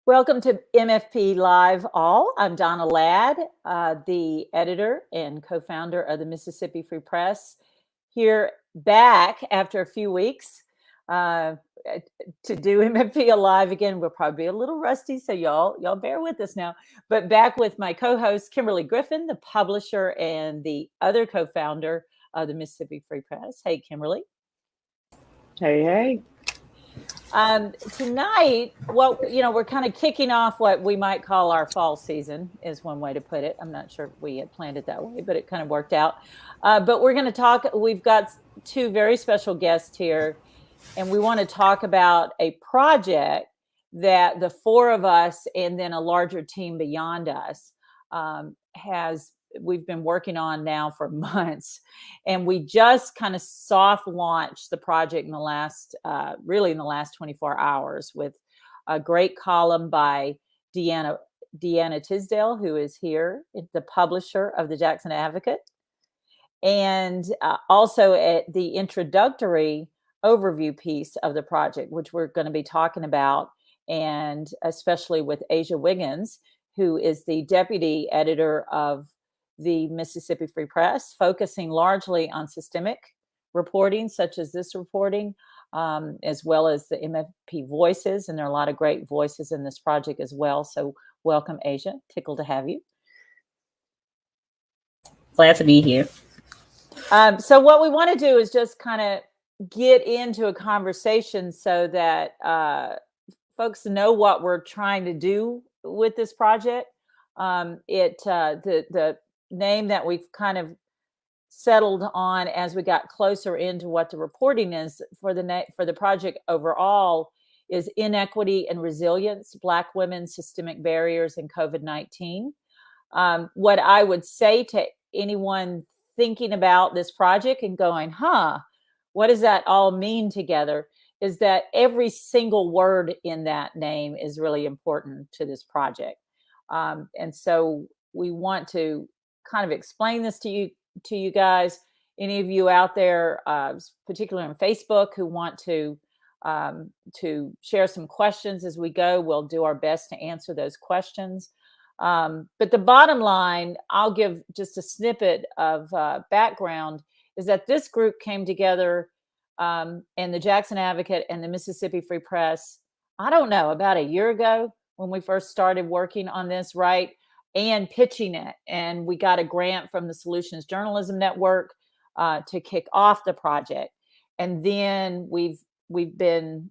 Welcome to MFP Live All. I'm Donna Ladd, the editor and co-founder of the Mississippi Free Press, here back after a few weeks uh, to do MFP Live again. We'll probably be a little rusty, so y'all bear with us now. But back with my co-host, Kimberly Griffin, the publisher and the other co-founder of the Mississippi Free Press. Hey, Kimberly. Hey. Tonight, we're kind of kicking off what we might call our fall season, is one way to put it. I'm not sure if we had planned it that way, but it kind of worked out. But we're going to talk. We've got two very special guests here, and we want to talk about a project that the four of us and then a larger team beyond us we've been working on now for months, and we just kind of soft launched the project in the last 24 hours with a great column by DeAnna Tisdale, who is here, the publisher of the Jackson Advocate, and also at the introductory overview piece of the project, which we're going to be talking about, and especially with Azia Wiggins, who is the deputy editor of the Mississippi Free Press, focusing largely on systemic reporting, such as this reporting, as well as the MFP voices. And there are a lot of great voices in this project as well. So welcome, Azia. Tickled to have you. Glad to be here. So what we want to do is just kind of get into a conversation so that folks know what we're trying to do with this project. The name that we've kind of settled on as we got closer into what the reporting is for the project overall is Inequity and Resilience: Black Women's Systemic Barriers in COVID-19. What I would say to anyone thinking about this project and going, what does that all mean together, is that every single word in that name is really important to this project. And so we want to kind of explain this to you guys. Any of you out there, particularly on Facebook, who want to share some questions as we go, we'll do our best to answer those questions. But the bottom line, I'll give just a snippet of background, is that this group came together, and the Jackson Advocate and the Mississippi Free Press, I don't know, about a year ago when we first started working on this, right? And pitching it. And we got a grant from the Solutions Journalism Network to kick off the project. And then we've been,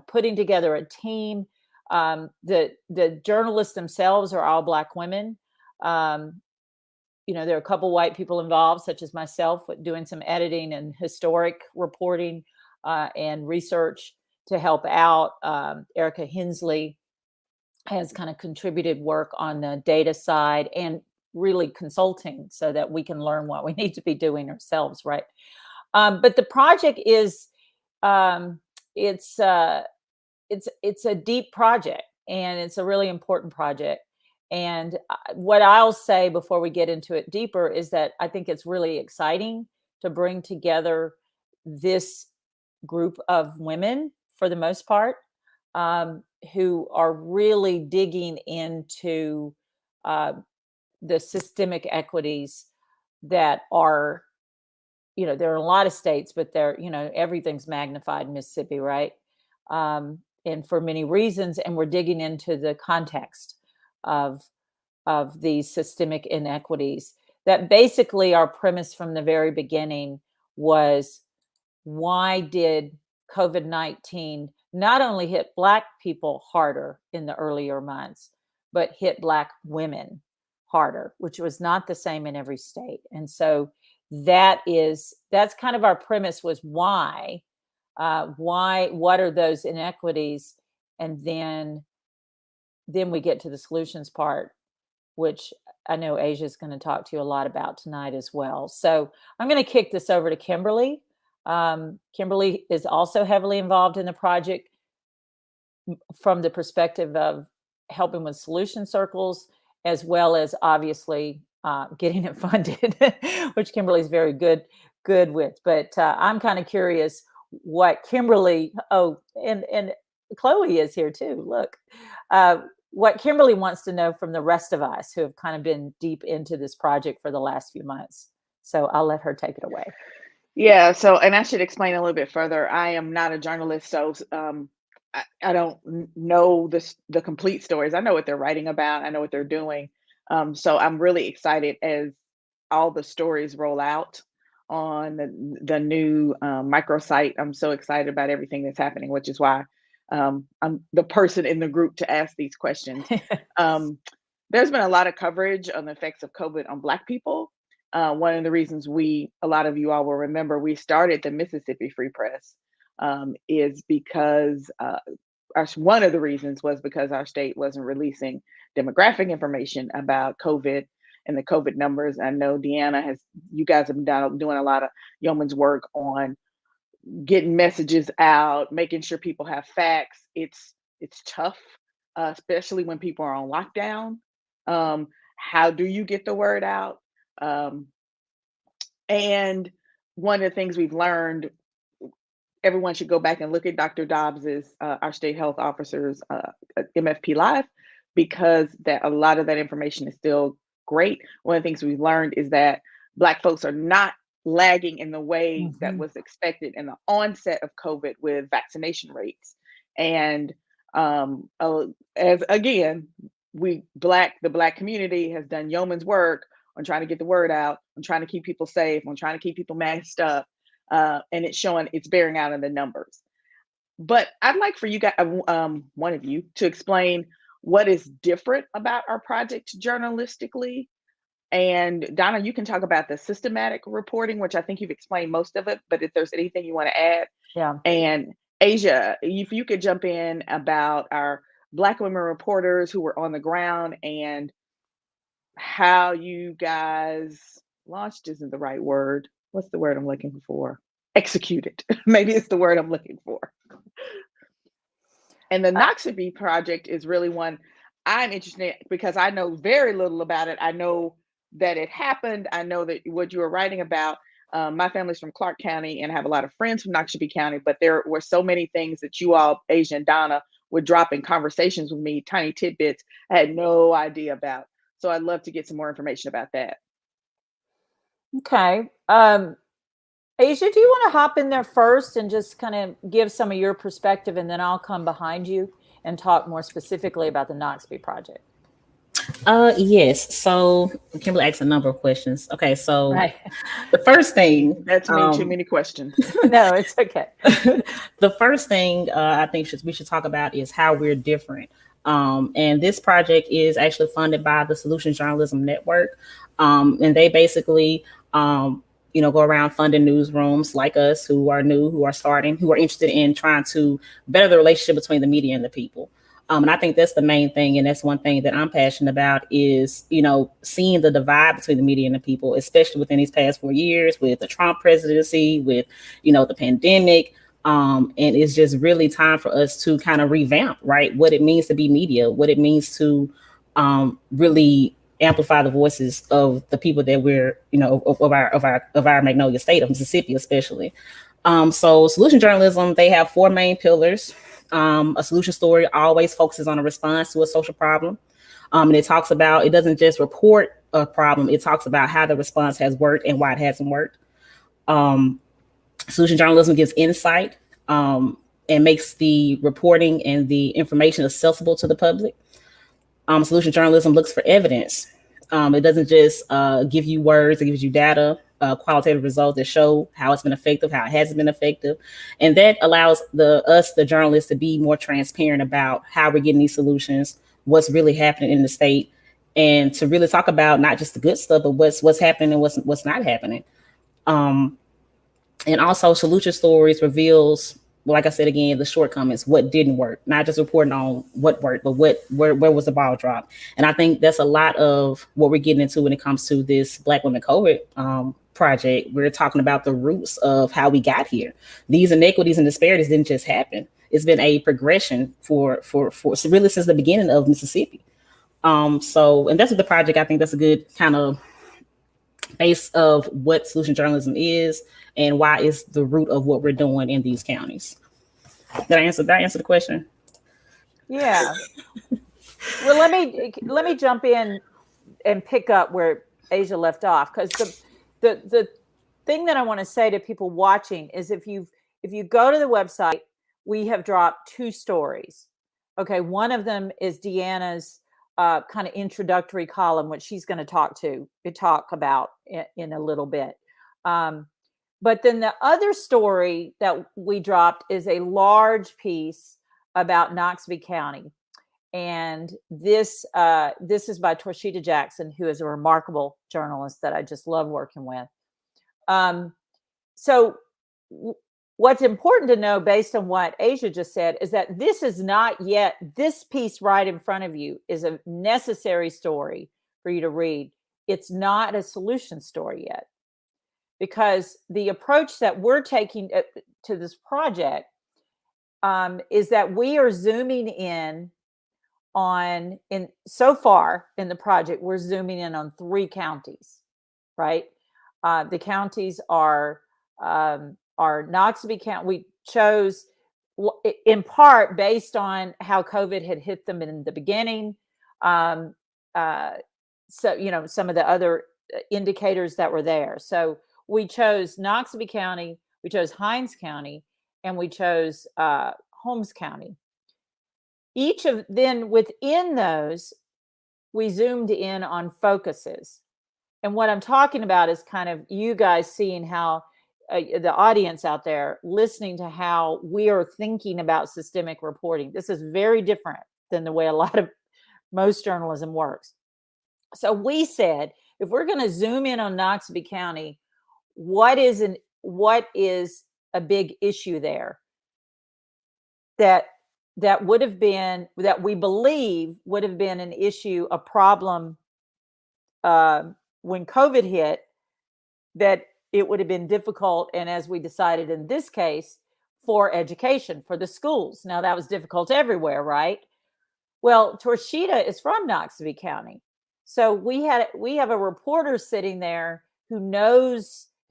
putting together a team. The journalists themselves are all Black women. There are a couple white people involved, such as myself, doing some editing and historic reporting and research to help out. Erica Hensley has kind of contributed work on the data side and really consulting so that we can learn what we need to be doing ourselves, right? But the project is it's a deep project, and it's a really important project. And what I'll say before we get into it deeper is that I think it's really exciting to bring together this group of women, for the most part, who are really digging into the systemic equities that are, there are a lot of states, but everything's magnified in Mississippi, right? And for many reasons, and we're digging into the context of these systemic inequities. That basically our premise from the very beginning was, why did COVID-19 not only hit Black people harder in the earlier months, but hit Black women harder, which was not the same in every state. And so that's kind of our premise, was why, what are those inequities? And then we get to the solutions part, which I know Azia is going to talk to you a lot about tonight as well. So I'm going to kick this over to Kimberly. Kimberly is also heavily involved in the project from the perspective of helping with solution circles, as well as obviously getting it funded, which Kimberly is very good with. But I'm kind of curious what Kimberly, and Chloe is here too. Look, what Kimberly wants to know from the rest of us who have kind of been deep into this project for the last few months. So I'll let her take it away. Yeah, so, and I should explain a little bit further. I am not a journalist, so I don't know the complete stories. I know what they're writing about. I know what they're doing. So I'm really excited as all the stories roll out on the new microsite. I'm so excited about everything that's happening, which is why I'm the person in the group to ask these questions. There's been a lot of coverage on the effects of COVID on Black people. One of the reasons a lot of you all will remember, we started the Mississippi Free Press is because one of the reasons was because our state wasn't releasing demographic information about COVID and the COVID numbers. I know DeAnna you guys have been doing a lot of yeoman's work on getting messages out, making sure people have facts. It's tough, especially when people are on lockdown. How do you get the word out? And one of the things we've learned, everyone should go back and look at Dr. Dobbs's, our state health officer's MFP Live, because a lot of that information is still great. One of the things we've learned is that Black folks are not lagging in the way that was expected in the onset of COVID with vaccination rates. And as again, the Black community has done yeoman's work on trying to get the word out, on trying to keep people safe, on trying to keep people masked up. And it's bearing out in the numbers. But I'd like for you guys, one of you, to explain what is different about our project journalistically. And Donna, you can talk about the systematic reporting, which I think you've explained most of it, but if there's anything you want to add. Yeah. And Azia, if you could jump in about our Black women reporters who were on the ground and how you guys launched isn't the right word. What's the word I'm looking for? Executed. Maybe it's the word I'm looking for. And the Noxabee project is really one I'm interested in because I know very little about it. I know that it happened. I know that what you were writing about. My family's from Clark County and I have a lot of friends from Noxabee County, but there were so many things that you all, Azia and Donna, would drop in conversations with me, tiny tidbits I had no idea about. So I'd love to get some more information about that. Okay. Azia, do you want to hop in there first and just kind of give some of your perspective, and then I'll come behind you and talk more specifically about the Noxabee project? Yes. So Kimberly asked a number of questions. Okay, so Right. The first thing that's me too many questions. No, it's okay. The first thing I think we should talk about is how we're different. And this project is actually funded by the Solutions Journalism Network, and they basically go around funding newsrooms like us who are new, who are starting, who are interested in trying to better the relationship between the media and the people. And I think that's the main thing. And that's one thing that I'm passionate about is, seeing the divide between the media and the people, especially within these past 4 years with the Trump presidency, with, the pandemic. And it's just really time for us to kind of revamp, right, what it means to be media, what it means to really amplify the voices of the people that we're, of our Magnolia state of Mississippi, especially. So solution journalism, they have 4 main pillars. A solution story always focuses on a response to a social problem. And it doesn't just report a problem, it talks about how the response has worked and why it hasn't worked. Solution journalism gives insight and makes the reporting and the information accessible to the public. Solution journalism looks for evidence. It doesn't just give you words, it gives you data, qualitative results that show how it's been effective, how it hasn't been effective. And that allows the journalists, to be more transparent about how we're getting these solutions, what's really happening in the state, and to really talk about not just the good stuff, but what's happening and what's not happening. And also solution stories reveals, like I said again, the shortcomings, what didn't work, not just reporting on what worked, but where was the ball dropped. And I think that's a lot of what we're getting into when it comes to this Black Women COVID project. We're talking about the roots of how we got here. These inequities and disparities didn't just happen. It's been a progression for really since the beginning of Mississippi. And that's what the project, I think that's a good kind of base of what solution journalism is and why it's the root of what we're doing in these counties. Did I answer the question? Yeah. Well, let me jump in and pick up where Azia left off, because the thing that I want to say to people watching is if you go to the website, we have dropped 2 stories. Okay, one of them is DeAnna's kind of introductory column, which she's going to talk about in a little bit. But then the other story that we dropped is a large piece about Knoxville County. And this is by Torshita Jackson, who is a remarkable journalist that I just love working with. So what's important to know, based on what Azia just said, is that this is not yet, this piece right in front of you is a necessary story for you to read. It's not a solution story yet, because the approach that we're taking to this project is that we are zooming in so far in the project, we're zooming in on 3 counties, right? The counties are Knoxville County. We chose in part based on how COVID had hit them in the beginning. So, some of the other indicators that were there. So we chose Knoxville County, we chose Hinds County, and we chose Holmes County. Each of then within those, we zoomed in on focuses. And what I'm talking about is kind of you guys seeing how the audience out there listening to how we are thinking about systemic reporting. This is very different than the way a lot of most journalism works. So we said, if we're going to zoom in on Knoxville County, what is a big issue there that would have been, that we believe would have been an issue, a problem when COVID hit, that it would have been difficult, and as we decided in this case, for education, for the schools. Now, that was difficult everywhere, right? Well, Torshita is from Knoxville County. So we have a reporter sitting there who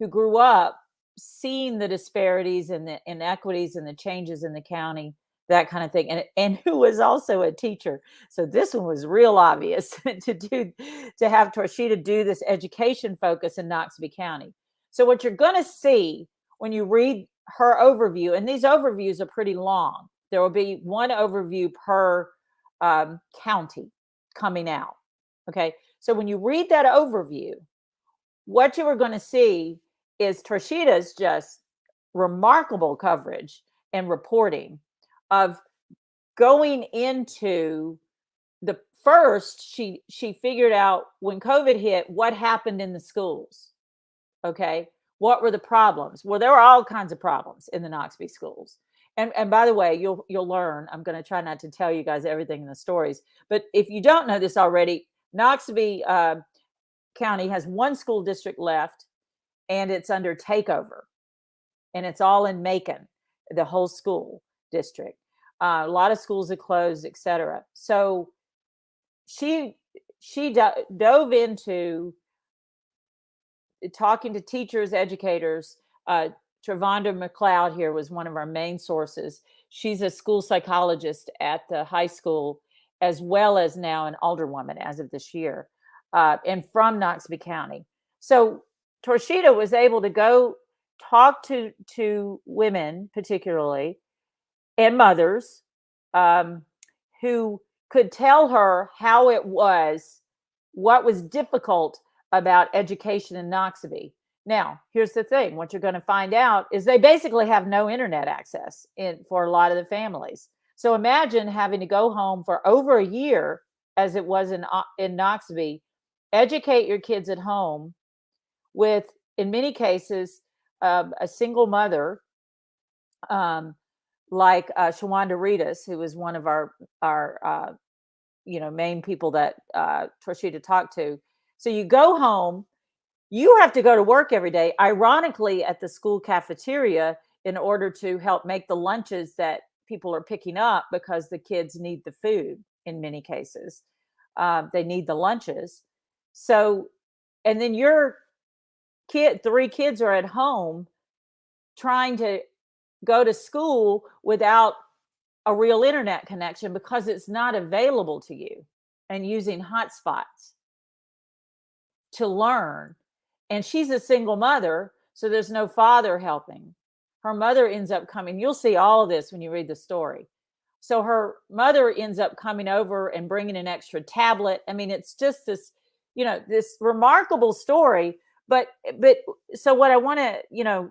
grew up seeing the disparities and the inequities and the changes in the county, that kind of thing, and who was also a teacher. So this one was real obvious to have Torshita do this education focus in Knoxville County. So what you're going to see when you read her overview, and these overviews are pretty long, there will be one overview per county coming out. Okay, so when you read that overview, what you are going to see is Torshita's just remarkable coverage and reporting of going into the first, she figured out when COVID hit, what happened in the schools. Okay, what were the problems? Well, there were all kinds of problems in the Knoxville schools. And by the way, you'll learn. I'm going to try not to tell you guys everything in the stories, but if you don't know this already, Knoxville County has 1 school district left, and it's under takeover, and it's all in Macon, the whole school district. A lot of schools are closed, etc. So she dove into talking to teachers, educators. Trevonda McLeod here was one of our main sources. She's a school psychologist at the high school, as well as now an alderwoman as of this year, and from Knoxville County. So Torshita was able to go talk to women, particularly, and mothers, who could tell her how it was, what was difficult about education in Knoxville. Now, here's the thing. What you're going to find out is they basically have no internet access for a lot of the families. So imagine having to go home for over a year, as it was in Knoxville, educate your kids at home with, in many cases, a single mother, like Shawanda Reedus, who was one of our main people that Torshita talked to. So you go home, you have to go to work every day, ironically, at the school cafeteria, in order to help make the lunches that people are picking up, because the kids need the food in many cases. They need the lunches. So, and then your 3 kids are at home trying to go to school without a real internet connection because it's not available to you, and using hotspots to learn. And she's a single mother, so there's no father helping. Her mother ends up coming. You'll see all of this when you read the story. So her mother ends up coming over and bringing an extra tablet. I mean, it's just this, this remarkable story. But so what I want to,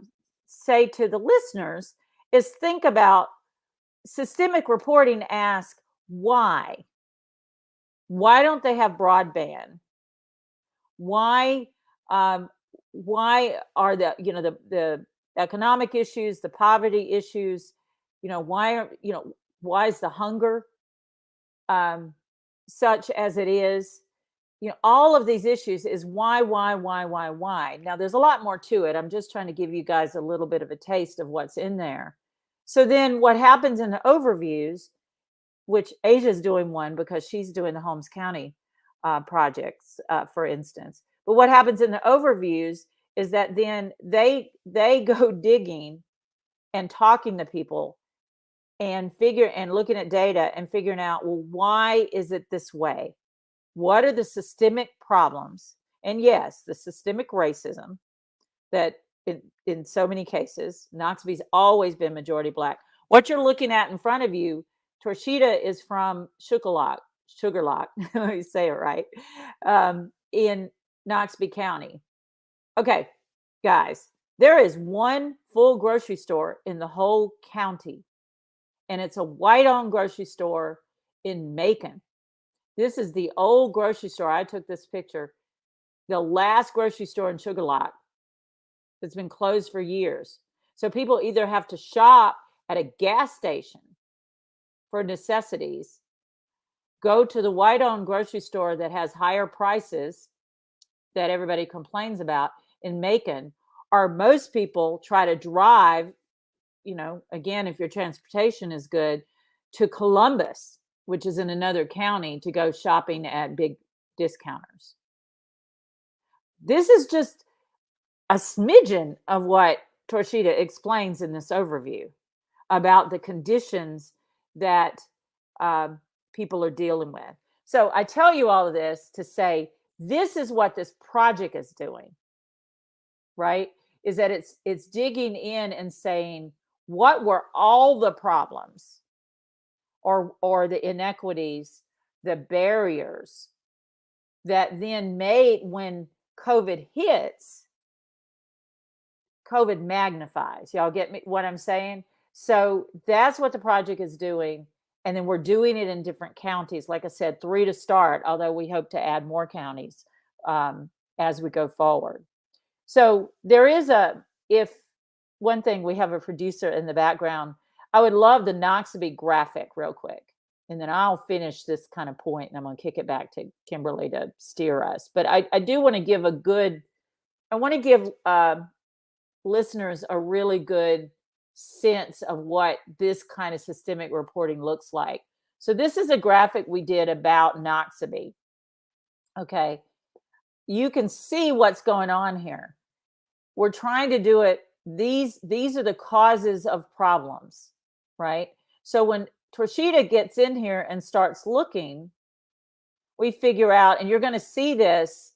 say to the listeners is think about systemic reporting. Ask why. Why don't they have broadband? Why are the economic issues, the poverty issues, why is the hunger such as it is? All of these issues is why. Now there's a lot more to it. I'm just trying to give you guys a little bit of a taste of what's in there. So then what happens in the overviews, which Asia's doing one because she's doing the Holmes County projects, for instance. But what happens in the overviews is that then they go digging and talking to people and looking at data and figuring out, well, why is it this way? What are the systemic problems? And yes, the systemic racism that in so many cases, Noxubee always been majority Black. What you're looking at in front of you, Torshita is from Sugar Lock, let me say it right, in Noxubee County. Okay, guys, there is one full grocery store in the whole county, and it's a white-owned grocery store in Macon. This is the old grocery store. I took this picture. The last grocery store in Sugar Lock that's been closed for years. So people either have to shop at a gas station for necessities, go to the white-owned grocery store that has higher prices that everybody complains about in Macon, or most people try to drive, again, if your transportation is good, to Columbus, which is in another county, to go shopping at big discounters. This is just a smidgen of what Torshita explains in this overview about the conditions that people are dealing with. So I tell you all of this to say, this is what this project is doing, right? Is that it's digging in and saying, what were all the problems or the inequities, the barriers that then made, when COVID hits, COVID magnifies. Y'all get me what I'm saying? So that's what the project is doing. And then we're doing it in different counties. Like I said, 3 to start, although we hope to add more counties as we go forward. So there is one thing, we have a producer in the background. I would love the Noxubee graphic real quick. And then I'll finish this kind of point, and I'm going to kick it back to Kimberly to steer us. But I do want to give listeners a really good sense of what this kind of systemic reporting looks like. So this is a graphic we did about Noxubee. Okay. You can see what's going on here. We're trying to do it. These are the causes of problems, right? So when Torshita gets in here and starts looking, we figure out, and you're going to see this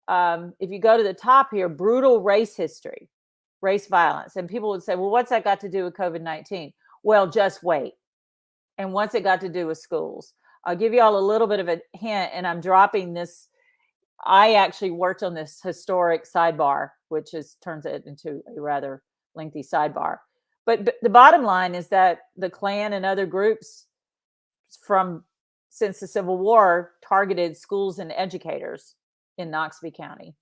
if you go to the top here, brutal race history, race violence. And people would say, well, what's that got to do with COVID-19? Well, just wait. And what's it got to do with schools? I'll give you all a little bit of a hint, and I'm dropping this. I actually worked on this historic sidebar, which turns it into a rather lengthy sidebar. But the bottom line is that the Klan and other groups since the Civil War targeted schools and educators in Noxubee County.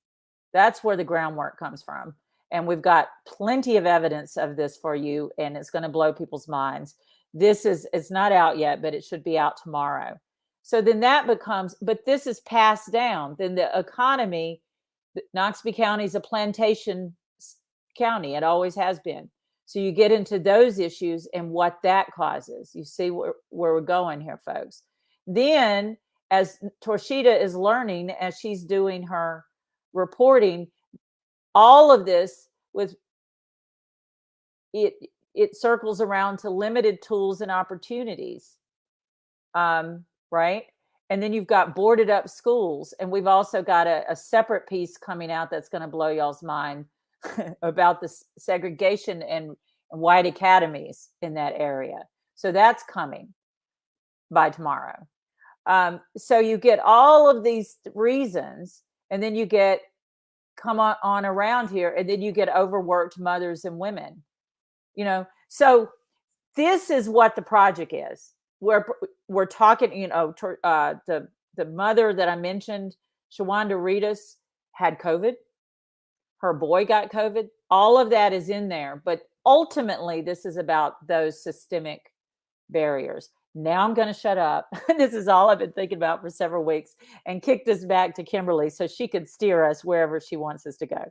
That's where the groundwork comes from. And we've got plenty of evidence of this for you, and it's going to blow people's minds. It's not out yet, but it should be out tomorrow. So then that becomes, but this is passed down. Then the economy, Noxubee County is a plantation county. It always has been. So you get into those issues and what that causes. You see where we're going here, folks. Then, as Torshita is learning, as she's doing her reporting, all of this with it, it circles around to limited tools and opportunities. Right? And then you've got boarded up schools. And we've also got a separate piece coming out that's going to blow y'all's mind about the segregation and white academies in that area. So that's coming by tomorrow. So you get all of these reasons, and then you get come on around here, and then you get overworked mothers and women. So this is what the project is. We're talking, the mother that I mentioned, Shawanda Reedus, had COVID. Her boy got COVID. All of that is in there. But ultimately, this is about those systemic barriers. Now I'm going to shut up. This is all I've been thinking about for several weeks, and kick this back to Kimberly so she can steer us wherever she wants us to go.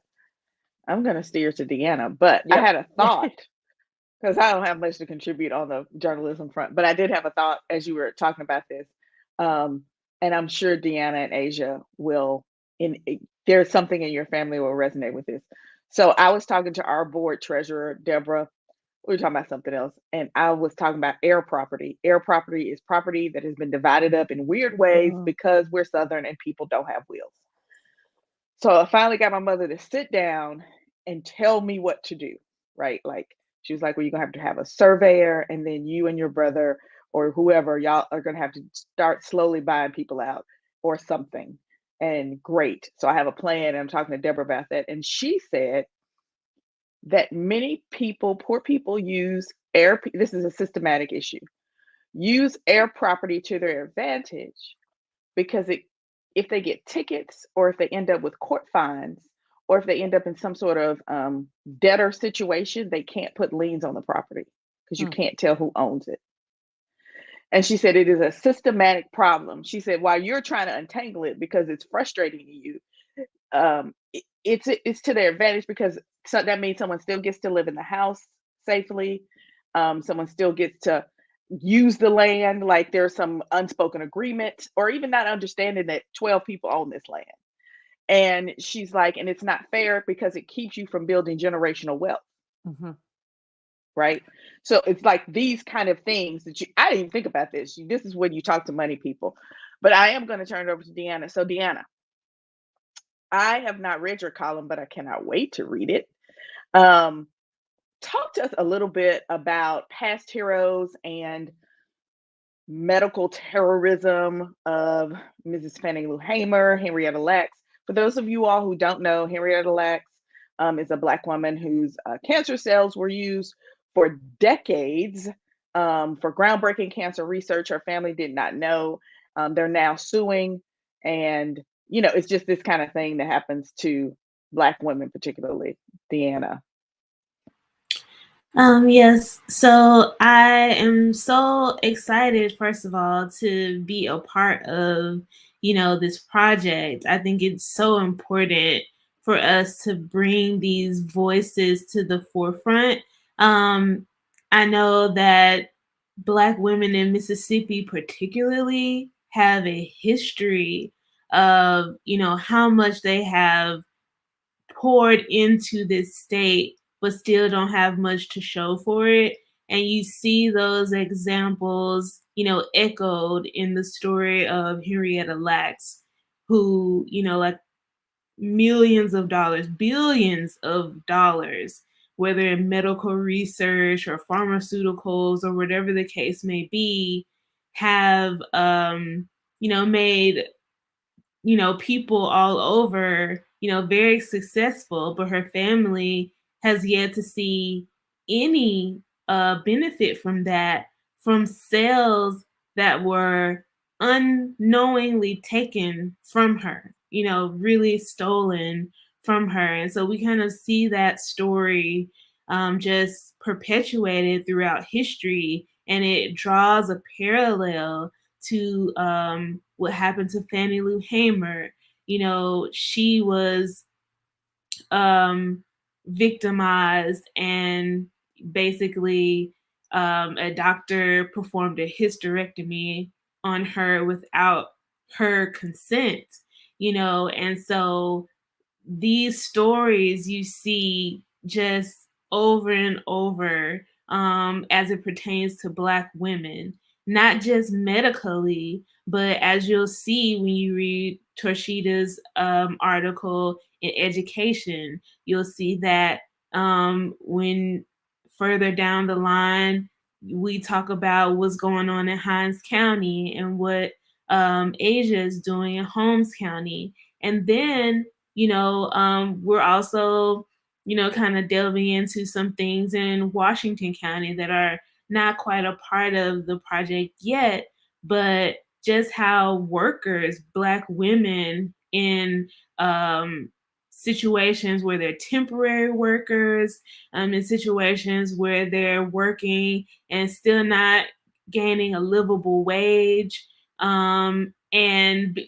I'm going to steer to DeAnna, but I had a thought. Because I don't have much to contribute on the journalism front, but I did have a thought as you were talking about this. And I'm sure DeAnna and Azia will, there's something in your family will resonate with this. So I was talking to our board treasurer, Deborah. We were talking about something else. And I was talking about air property. Air property is property that has been divided up in weird ways because we're Southern and people don't have wheels. So I finally got my mother to sit down and tell me what to do, right? Like, she was like, well, you're going to have a surveyor, and then you and your brother or whoever, y'all are going to have to start slowly buying people out or something. And great. So I have a plan, and I'm talking to Deborah about that. And she said that many people, poor people, use this is a systematic issue, use air property to their advantage because if they get tickets, or if they end up with court fines, or if they end up in some sort of debtor situation, they can't put liens on the property because you can't tell who owns it. And she said it is a systematic problem. She said, while you're trying to untangle it because it's frustrating to you, it's to their advantage because that means someone still gets to live in the house safely. Someone still gets to use the land, like there's some unspoken agreement, or even not understanding that 12 people own this land. And she's like, and it's not fair because it keeps you from building generational wealth. Right? So it's like these kind of things that I didn't even think about this. This is when you talk to money people. But I am going to turn it over to DeAnna. So DeAnna, I have not read your column, but I cannot wait to read it. Talk to us a little bit about past heroes and medical terrorism of Mrs. Fannie Lou Hamer, Henrietta Lacks. For those of you all who don't know, Henrietta Lacks is a Black woman whose cancer cells were used for decades for groundbreaking cancer research. Her family did not know. They're now suing. And, it's just this kind of thing that happens to Black women, particularly. DeAnna. Yes. So I am so excited, first of all, to be a part of, this project. I think it's so important for us to bring these voices to the forefront. I know that Black women in Mississippi particularly have a history of, how much they have poured into this state, but still don't have much to show for it. And you see those examples, echoed in the story of Henrietta Lacks, who, like millions of dollars, billions of dollars, whether in medical research or pharmaceuticals or whatever the case may be, have, made, people all over, very successful, but her family has yet to see any benefit from that, from sales that were unknowingly taken from her, really stolen from her. And so we kind of see that story just perpetuated throughout history, and it draws a parallel to what happened to Fannie Lou Hamer. She was victimized, and basically a doctor performed a hysterectomy on her without her consent, and so these stories you see just over and over as it pertains to Black women, not just medically, but as you'll see when you read Torshida's article in Education, you'll see that when further down the line, we talk about what's going on in Hinds County and what Asia is doing in Holmes County. And then, we're also, kind of delving into some things in Washington County that are not quite a part of the project yet, but just how workers, Black women in situations where they're temporary workers, in situations where they're working and still not gaining a livable wage, and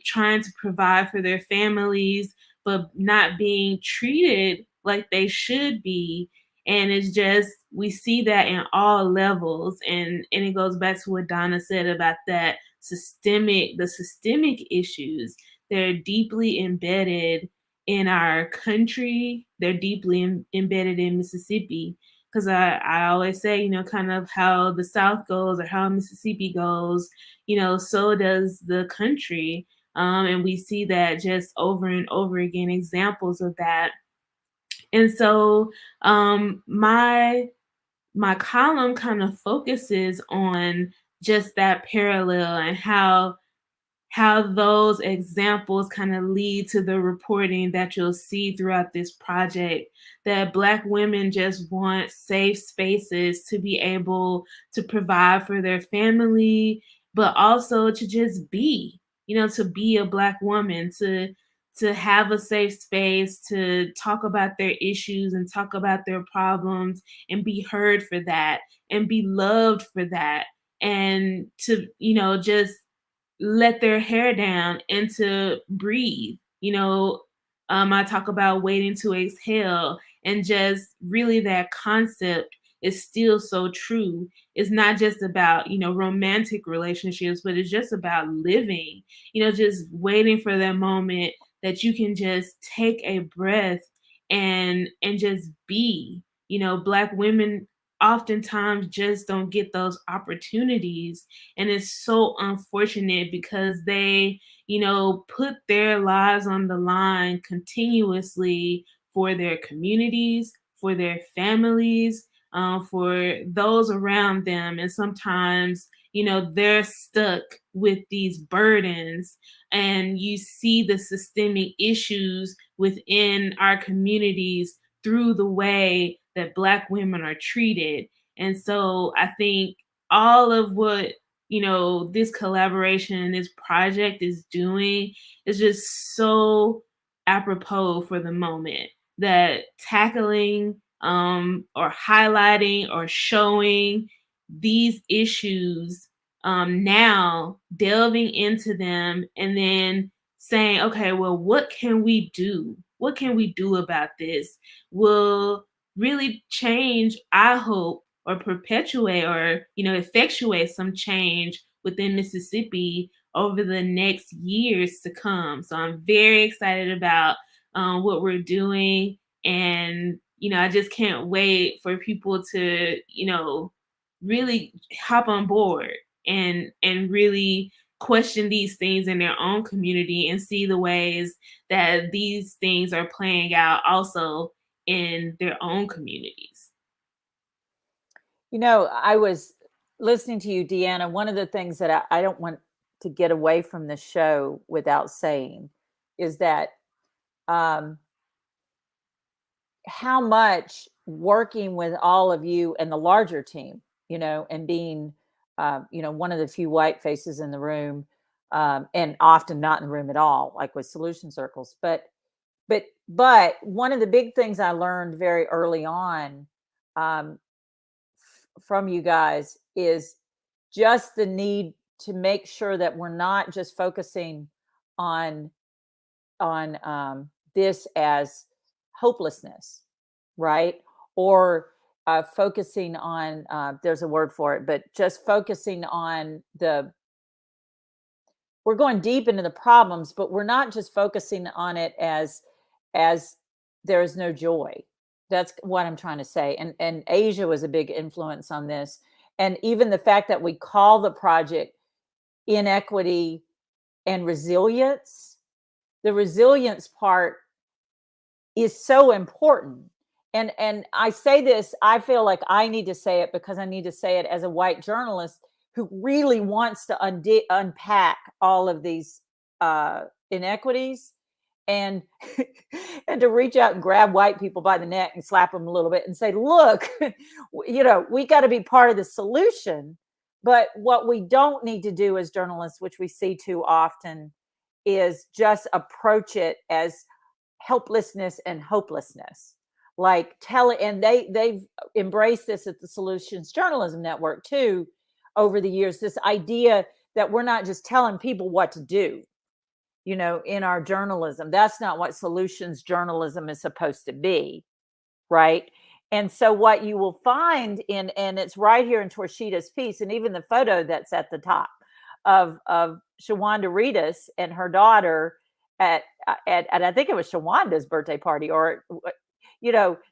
trying to provide for their families, but not being treated like they should be. And it's just, we see that in all levels. And it goes back to what Donna said about the systemic issues. They're deeply embedded in our country. They're deeply embedded in Mississippi. Because I always say, kind of how the South goes or how Mississippi goes, so does the country. And we see that just over and over again, examples of that. And so my column kind of focuses on just that parallel and how those examples kind of lead to the reporting that you'll see throughout this project, that Black women just want safe spaces to be able to provide for their family, but also to just be, to be a Black woman, to have a safe space to talk about their issues and talk about their problems and be heard for that and be loved for that, and to, just let their hair down and to breathe. I talk about waiting to exhale, and just really that concept is still so true. It's not just about, romantic relationships, but it's just about living, just waiting for that moment that you can just take a breath and just be. Black women oftentimes just don't get those opportunities, and it's so unfortunate because they, put their lives on the line continuously for their communities, for their families, for those around them. And sometimes, they're stuck with these burdens, and you see the systemic issues within our communities through the way that Black women are treated. And so I think all of what, this collaboration and this project is doing is just so apropos for the moment, that tackling or highlighting or showing these issues now, delving into them, and then saying, okay, well, what can we do? What can we do about this? Will really change, I hope, or perpetuate or, effectuate some change within Mississippi over the next years to come. So I'm very excited about what we're doing. And, I just can't wait for people to, really hop on board and really question these things in their own community and see the ways that these things are playing out also in their own communities. I was listening to you, DeAnna. One of the things that I don't want to get away from the show without saying is that how much working with all of you and the larger team, and being, one of the few white faces in the room, and often not in the room at all, like with solution circles. But one of the big things I learned very early on from you guys is just the need to make sure that we're not just focusing on this as hopelessness, right? Or focusing on there's a word for it, but just focusing on we're going deep into the problems, but we're not just focusing on it as there is no joy. That's what I'm trying to say. And Asia was a big influence on this. And even the fact that we call the project Inequity and Resilience, the resilience part is so important. And I say this, I feel like I need to say it because I need to say it as a white journalist who really wants to unpack all of these inequities, and and to reach out and grab white people by the neck and slap them a little bit and say, look, we got to be part of the solution. But what we don't need to do as journalists, which we see too often, is just approach it as helplessness and hopelessness. Like and they've embraced this at the Solutions Journalism Network too over the years, this idea that we're not just telling people what to do, in our journalism. That's not what solutions journalism is supposed to be, right? And so what you will find and it's right here in Torshida's piece, and even the photo that's at the top of Shawanda Reedus and her daughter at I think it was Shawanda's birthday party, or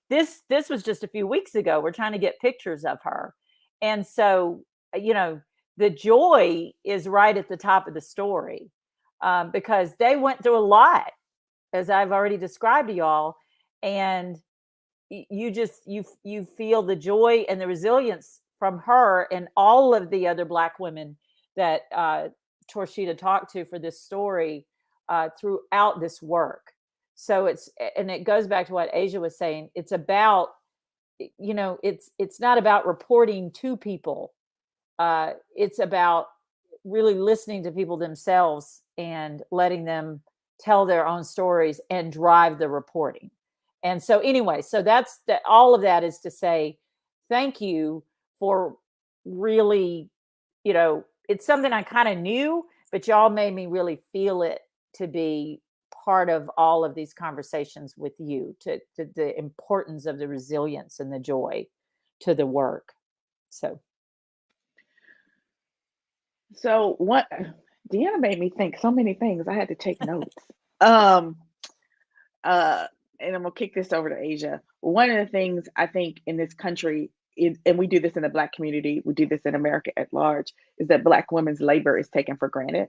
this was just a few weeks ago. We're trying to get pictures of her. And so, the joy is right at the top of the story, because they went through a lot, as I've already described to y'all. And you feel the joy and the resilience from her and all of the other Black women that Torshida talked to for this story throughout this work. So it goes back to what Asia was saying. It's about, it's not about reporting to people. It's about really listening to people themselves and letting them tell their own stories and drive the reporting. And so anyway, so that's all of that is to say, thank you for really, it's something I kind of knew, but y'all made me really feel it to be part of all of these conversations with you, to the importance of the resilience and the joy to the work. So what DeAnna made me think so many things. I had to take notes. And I'm gonna kick this over to Asia. One of the things I think in this country, and we do this in the Black community, we do this in America at large, is that Black women's labor is taken for granted.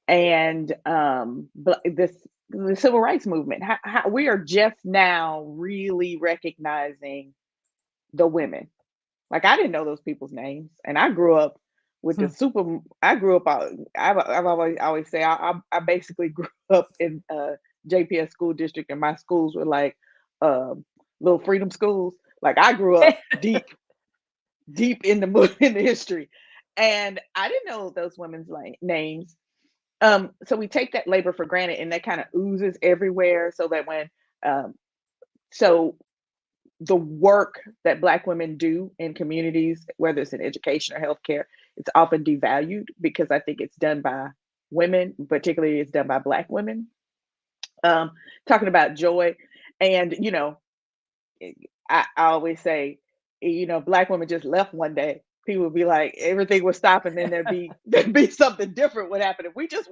And the civil rights movement, how we are just now really recognizing the women. Like, I didn't know those people's names, and I grew up with I've always say I basically grew up in JPS school district, and my schools were like little freedom schools. Like, I grew up deep in the history, and I didn't know those women's names. So we take that labor for granted, and that kind of oozes everywhere. So that when so the work that Black women do in communities, whether it's in education or healthcare, it's often devalued because I think it's done by women, particularly it's done by Black women. Talking about joy, and I always say, Black women just left one day, people would be like, everything would stop, and then there'd be something different would happen if we just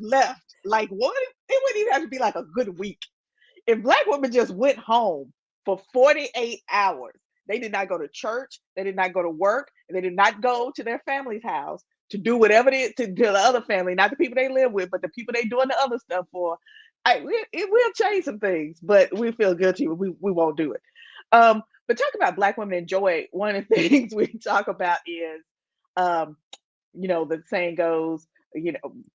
left. Like, what? It wouldn't even have to be like a good week. If Black women just went home for 48 hours, they did not go to church, they did not go to work, they did not go to their family's house to do whatever it is to the other family, not the people they live with, but the people they doing the other stuff for. It will change some things, but we feel guilty. We won't do it. But talk about Black women and joy. One of the things we talk about is, the saying goes,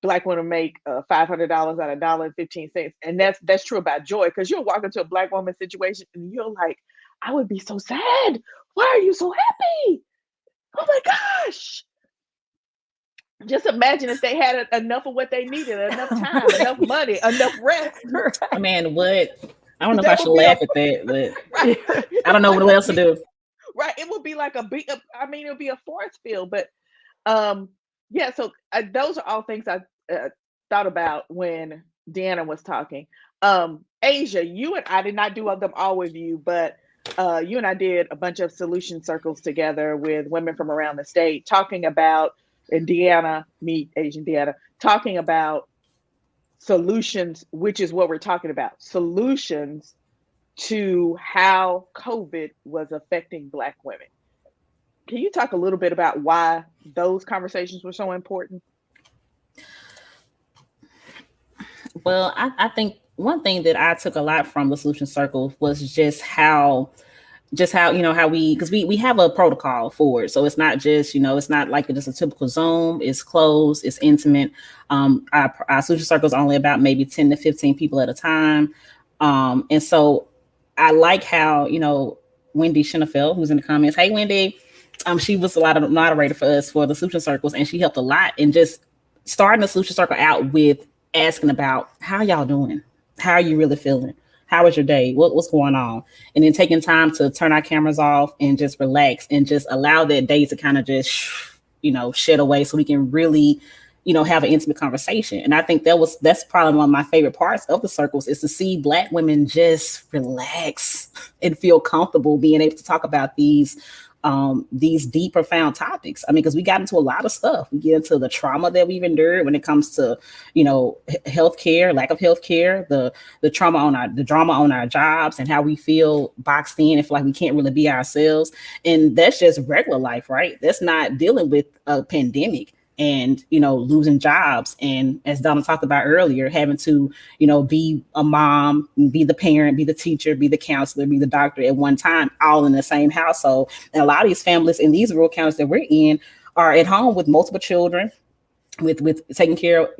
Black women make $500 out of $1.15, and that's true about joy, because you'll walk into a Black woman situation and you're like, I would be so sad. Why are you so happy? Oh my gosh. Just imagine if they had enough of what they needed, enough time, enough money, enough rest. Man, what? I don't know if I should laugh at that, but right. I don't know what else to do. Right. It would be like it would be a force field. But yeah, so those are all things I thought about when DeAnna was talking. Asia, you and I did not do them all with you, but you and I did a bunch of solution circles together with women from around the state, talking about, and DeAnna, me, Asian DeAnna, talking about solutions, which is what we're talking about. Solutions to how COVID was affecting Black women. Can you talk a little bit about why those conversations were so important? Well, I think one thing that I took a lot from the Solution Circle was just how how because we have a protocol for it, so it's not just it's not like just a typical Zoom. It's closed, it's intimate. Our Solution Circle is only about maybe 10 to 15 people at a time, and so I like how Wendy Shinafeld, who's in the comments, hey Wendy, she was a lot of moderator for us for the Solution Circles, and she helped a lot in just starting the Solution Circle out with asking about how y'all doing, how are you really feeling, how was your day, what's going on, and then taking time to turn our cameras off and just relax and just allow that day to kind of just shed away so we can really have an intimate conversation. And I think that's probably one of my favorite parts of the circles, is to see Black women just relax and feel comfortable being able to talk about these deep, profound topics. I mean, because we got into a lot of stuff. We get into the trauma that we've endured when it comes to, healthcare, lack of healthcare, the drama on our jobs, and how we feel boxed in and feel like we can't really be ourselves. And that's just regular life, right? That's not dealing with a pandemic and losing jobs, and as Donna talked about earlier, having to be a mom, be the parent, be the teacher, be the counselor, be the doctor at one time, all in the same household. And a lot of these families in these rural counties that we're in are at home with multiple children, with taking care of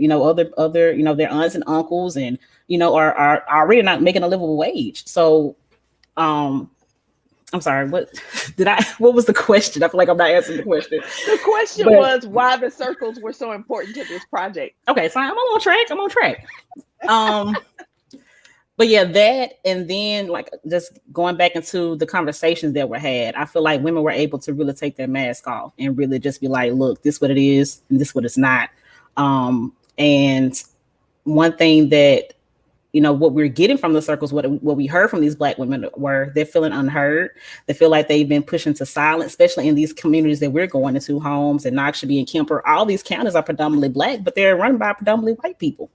other their aunts and uncles, and are already not making a livable wage. So I'm sorry, what was the question? I feel like I'm not answering the question. The question was why the circles were so important to this project. Okay, so I'm on track. But yeah, that, and then like just going back into the conversations that were had, I feel like women were able to really take their mask off and really just be like, look, this is what it is and this is what it's not. And one thing that what we're getting from the circles, what we heard from these Black women were they're feeling unheard. They feel like they've been pushed into silence, especially in these communities that we're going into, Holmes and Noxubee and Kemper. All these counties are predominantly Black, but they're run by predominantly white people.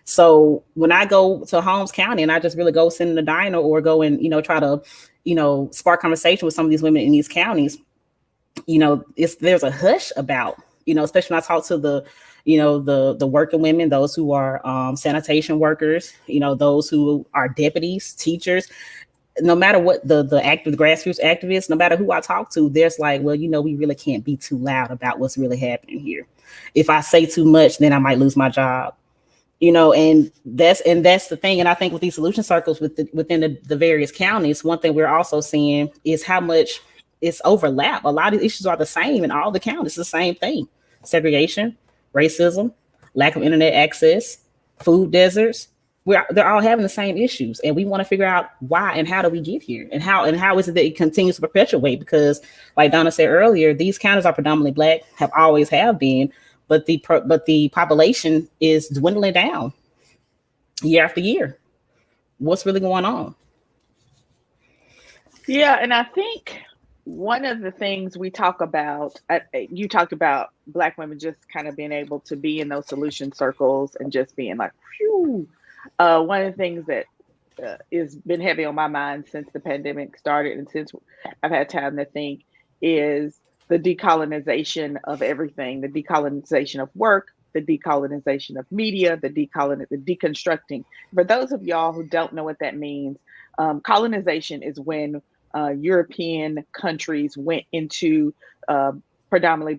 So when I go to Holmes County and I just really go sit in the diner or go and, try to, spark conversation with some of these women in these counties, there's a hush about, especially when I talk to the working women, those who are sanitation workers, those who are deputies, teachers, no matter what the grassroots activists, no matter who I talk to, there's like, well, we really can't be too loud about what's really happening here. If I say too much, then I might lose my job. And that's the thing. And I think with these solution circles within the various counties, one thing we're also seeing is how much it's overlap. A lot of issues are the same in all the counties. It's the same thing: segregation, racism, lack of internet access, food deserts. They're all having the same issues, and we want to figure out why and how do we get here, and how is it that it continues to perpetuate? Because, like Donna said earlier, these counties are predominantly Black, always have been. But the population is dwindling down year after year. What's really going on? Yeah, and I think one of the things we talk about, you talked about Black women just kind of being able to be in those solution circles and just being like, phew. One of the things that has been heavy on my mind since the pandemic started and since I've had time to think is the decolonization of everything, the decolonization of work, the decolonization of media, the deconstructing. For those of y'all who don't know what that means, colonization is when European countries went into predominantly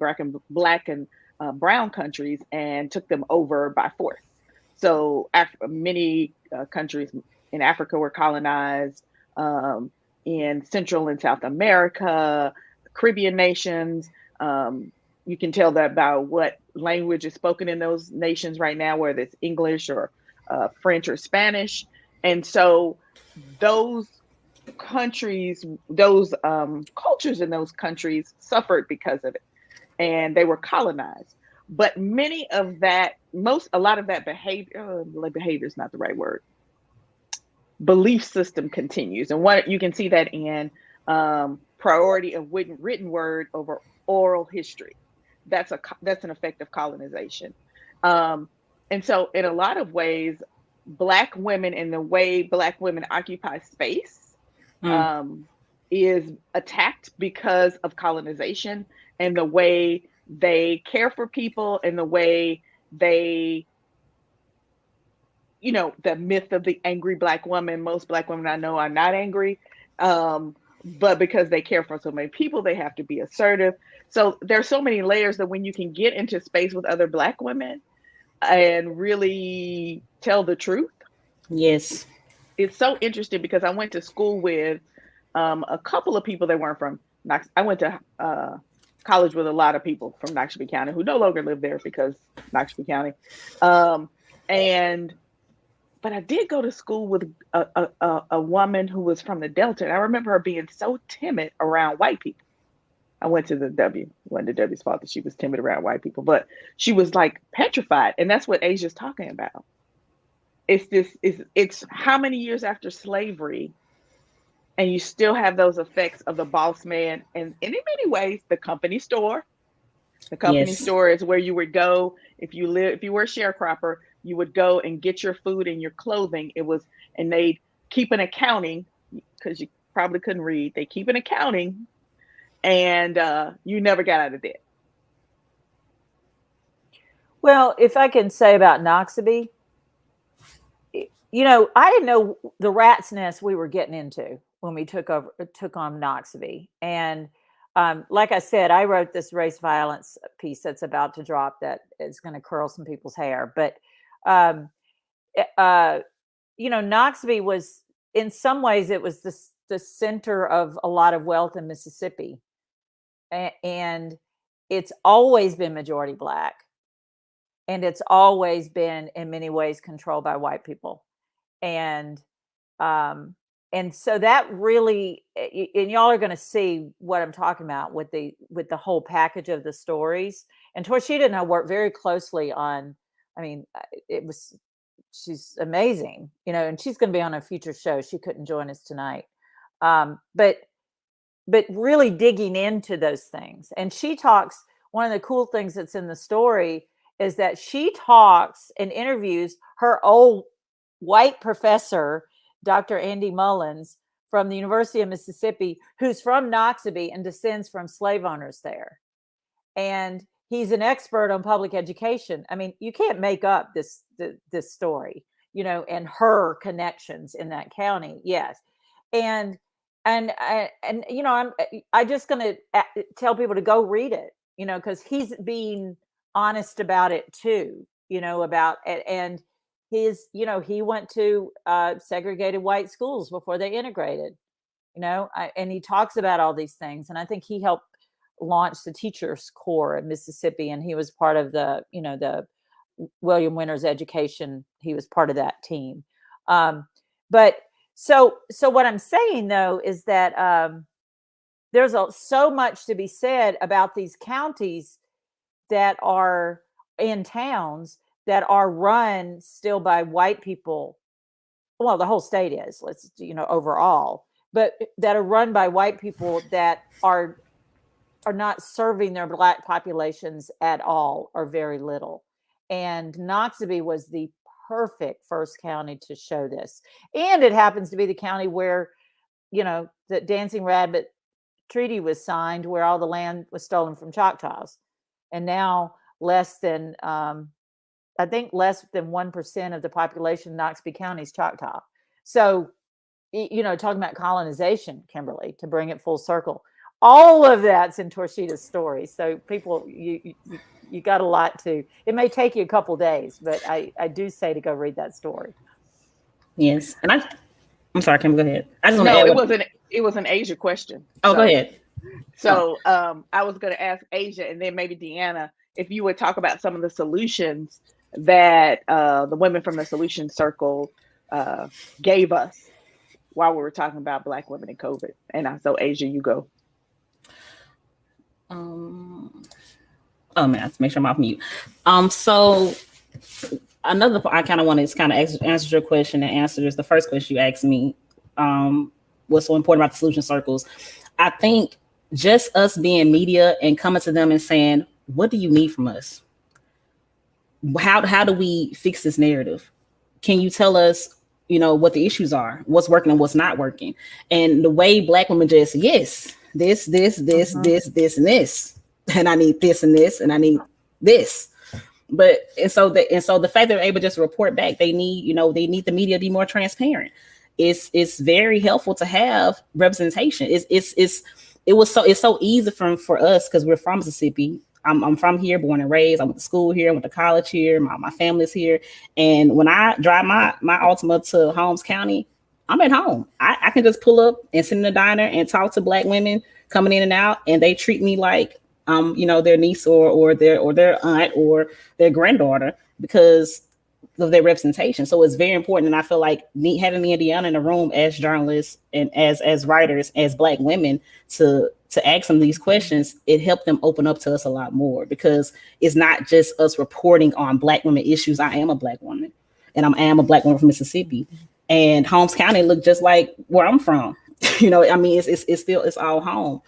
black and brown countries and took them over by force. So many countries in Africa were colonized, in Central and South America, Caribbean nations. You can tell that by what language is spoken in those nations right now, whether it's English or French or Spanish. And so those countries, those cultures in those countries suffered because of it, and they were colonized. But a lot of that behavior is not the right word. Belief system continues, and what you can see that in priority of written word over oral history. That's an effect of colonization. And so in a lot of ways, Black women and the way Black women occupy space is attacked because of colonization and the way they care for people and the way they, you know, the myth of the angry Black woman. Most Black women I know are not angry, but because they care for so many people, they have to be assertive. So there's so many layers that when you can get into space with other Black women and really tell the truth. Yes. It's so interesting because I went to school with a couple of people that weren't from Knox. I went to college with a lot of people from Knoxville County who no longer live there because Knoxville County. But I did go to school with a woman who was from the Delta. And I remember her being so timid around white people. I went to the W. It wasn't the W's fault that she was timid around white people, but she was like petrified. And that's what Azia's talking about. It's how many years after slavery, and you still have those effects of the boss man, and in many ways, the company store. The company store is where you would go if you were a sharecropper. You would go and get your food and your clothing. And they'd keep an accounting because you probably couldn't read. They keep an accounting, and you never got out of debt. Well, if I can say about Noxubee, you know, I didn't know the rat's nest we were getting into when we took on Noxubee. And like I said, I wrote this race violence piece that's about to drop that is going to curl some people's hair. But, you know, Noxubee was, in some ways, it was the center of a lot of wealth in Mississippi. And it's always been majority Black. And it's always been, in many ways, controlled by white people. And so that really, and y'all are going to see what I'm talking about with the whole package of the stories. And Torshita and I worked very closely on, I mean, she's amazing, you know, and she's going to be on a future show. She couldn't join us tonight. But really digging into those things. And she talks, one of the cool things that's in the story is that she talks and interviews her old white professor, Dr. Andy Mullins from the University of Mississippi, who's from Noxubee and descends from slave owners there. And he's an expert on public education. I mean, you can't make up this story, you know, and her connections in that county. Yes. And you know, I'm just going to tell people to go read it, you know, because he's being honest about it too, you know, about it. And you know, he went to segregated white schools before they integrated, you know, and he talks about all these things. And I think he helped launch the Teachers Corps in Mississippi. And he was part of the, you know, the William Winters education. He was part of that team. But so what I'm saying, though, is that there's so much to be said about these counties that are in towns that are run still by white people. Well, the whole state is, overall, but that are run by white people that are not serving their Black populations at all or very little. And Noxubee was the perfect first county to show this. And it happens to be the county where, you know, the Dancing Rabbit Treaty was signed, where all the land was stolen from Choctaws. And now less than 1% of the population of Noxubee County is Choctaw. So, you know, talking about colonization, Kimberly, to bring it full circle, all of that's in Torshita's story. So people, you got a lot to, it may take you a couple days, but I do say to go read that story. Yes. And I'm sorry, Kim, go ahead. It was an Asia question. Oh, go ahead. So I was going to ask Asia and then maybe DeAnna, if you would talk about some of the solutions that the women from the Solution Circle gave us while we were talking about Black women and COVID. And so Asia, you go. Oh man, I have to make sure I'm off mute. So another part I kind of want to kind of answer your question and answer just the first question you asked me. What's so important about the Solution Circles? I think just us being media and coming to them and saying, what do you need from us? How do we fix this narrative? can you tell us, what the issues are, what's working and what's not working? And the way Black women just, yes, this, and this, and I need this and this, and I need this. But so the fact that they're able just to report back, they need the media to be more transparent. It's very helpful to have representation. It's so easy for us because we're from Mississippi. I'm from here, born and raised. I went to school here, I went to college here. My family's here. And when I drive my Altima to Holmes County, I'm at home. I can just pull up and sit in the diner and talk to Black women coming in and out, and they treat me like their niece or their aunt or their granddaughter because of their representation. So it's very important. And I feel like having me and DeAnna in the room as journalists and as writers, as Black women to ask them these questions, it helped them open up to us a lot more, because it's not just us reporting on Black women issues. I am a Black woman, and I am a Black woman from Mississippi, and Holmes County look just like where I'm from. It's all home.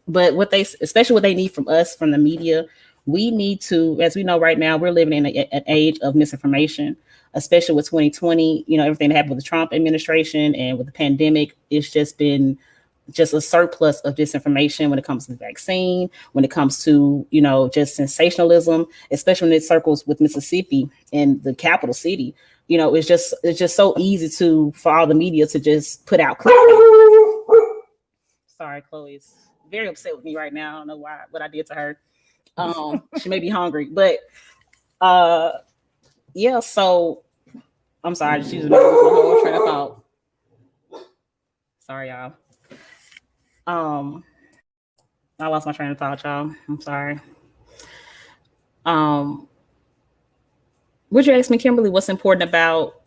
But especially what they need from us, from the media, we need to, as we know right now, we're living in an age of misinformation, especially with 2020, everything that happened with the Trump administration and with the pandemic. It's just been just a surplus of disinformation when it comes to the vaccine, when it comes to, just sensationalism, especially when it circles with Mississippi and the capital city. It's just so easy for all the media to just put out clickbait. Sorry, Chloe's very upset with me right now. I don't know what I did to her. She may be hungry, but yeah. So I'm sorry, I just used my whole train of thought. Sorry, y'all. I lost my train of thought, y'all. I'm sorry. Would you ask me, Kimberly, what's important about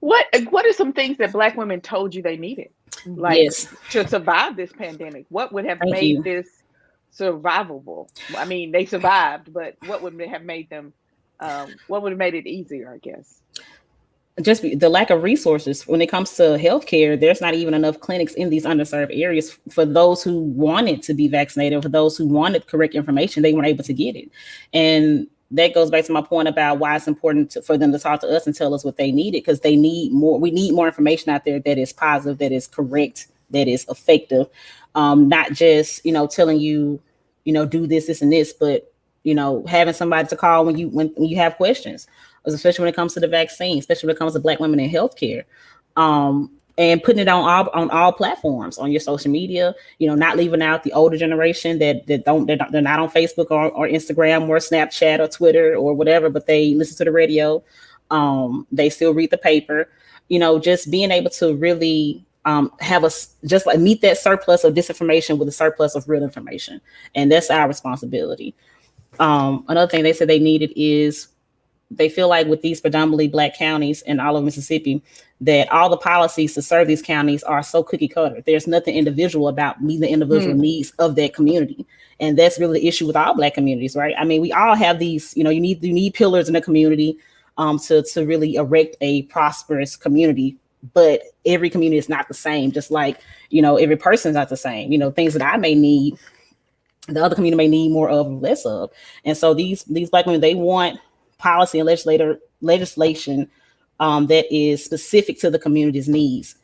what are some things that Black women told you they needed, to survive this pandemic? What would have made this survivable? I mean, they survived, but what would have made them? What would have made it easier? I guess just the lack of resources when it comes to healthcare. There's not even enough clinics in these underserved areas for those who wanted to be vaccinated. For those who wanted correct information, they weren't able to get it, and that goes back to my point about why it's important for them to talk to us and tell us what they needed, because they need more. We need more information out there that is positive, that is correct, that is effective. Not just, telling you, do this, and this, but, having somebody to call when you have questions, especially when it comes to the vaccine, especially when it comes to Black women in healthcare. And putting it on all platforms, on your social media, not leaving out the older generation they're not on Facebook or Instagram or Snapchat or Twitter or whatever, but they listen to the radio. They still read the paper, just being able to really meet that surplus of disinformation with a surplus of real information. And that's our responsibility. Another thing they said they needed is, they feel like with these predominantly Black counties in all of Mississippi, that all the policies to serve these counties are so cookie cutter. There's nothing individual about meeting the individual needs of that community. And that's really the issue with all Black communities, right? I mean, we all have these, you need pillars in the community to really erect a prosperous community, but every community is not the same. Just like, every person is not the same. Things that I may need, the other community may need more of or less of. And so these Black women, they want policy and legislation that is specific to the community's needs.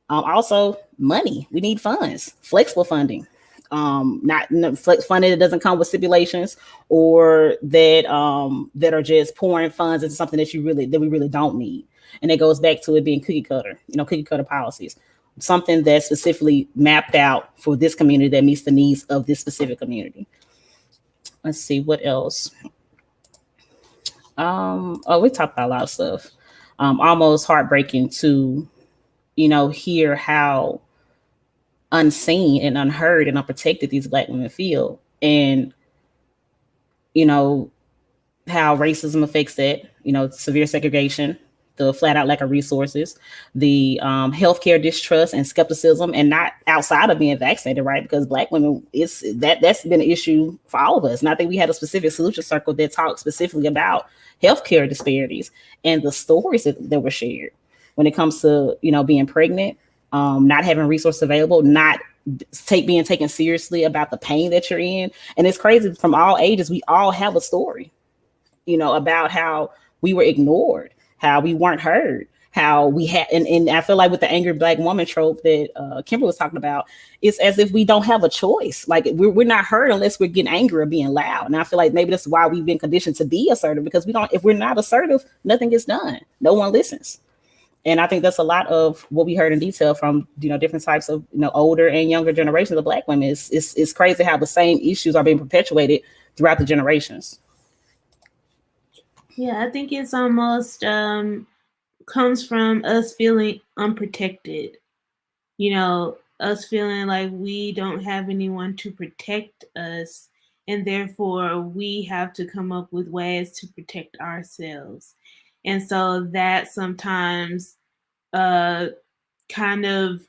Also, money. We need funds, flexible funding, not funding that doesn't come with stipulations, or that are just pouring funds into something that we really don't need. And it goes back to it being cookie cutter policies, something that's specifically mapped out for this community that meets the needs of this specific community. Let's see what else. We talked about a lot of stuff. Almost heartbreaking to, hear how unseen and unheard and unprotected these Black women feel, and how racism affects that. Severe segregation, the flat out lack of resources, the healthcare distrust and skepticism, and not outside of being vaccinated, right? Because Black women, that's been an issue for all of us. And I think we had a specific solution circle that talked specifically about healthcare disparities and the stories that were shared when it comes to, being pregnant, not having resources available, not being taken seriously about the pain that you're in. And it's crazy, from all ages, we all have a story, about how we were ignored, how we weren't heard, how we had, and I feel like with the angry Black woman trope that Kimberly was talking about, it's as if we don't have a choice. Like we're not heard unless we're getting angry or being loud. And I feel like maybe that's why we've been conditioned to be assertive, because if we're not assertive, nothing gets done. No one listens. And I think that's a lot of what we heard in detail from, different types of, older and younger generations of Black women. It's crazy how the same issues are being perpetuated throughout the generations. Yeah, I think it's almost comes from us feeling unprotected. Us feeling like we don't have anyone to protect us, and therefore we have to come up with ways to protect ourselves. And so that sometimes kind of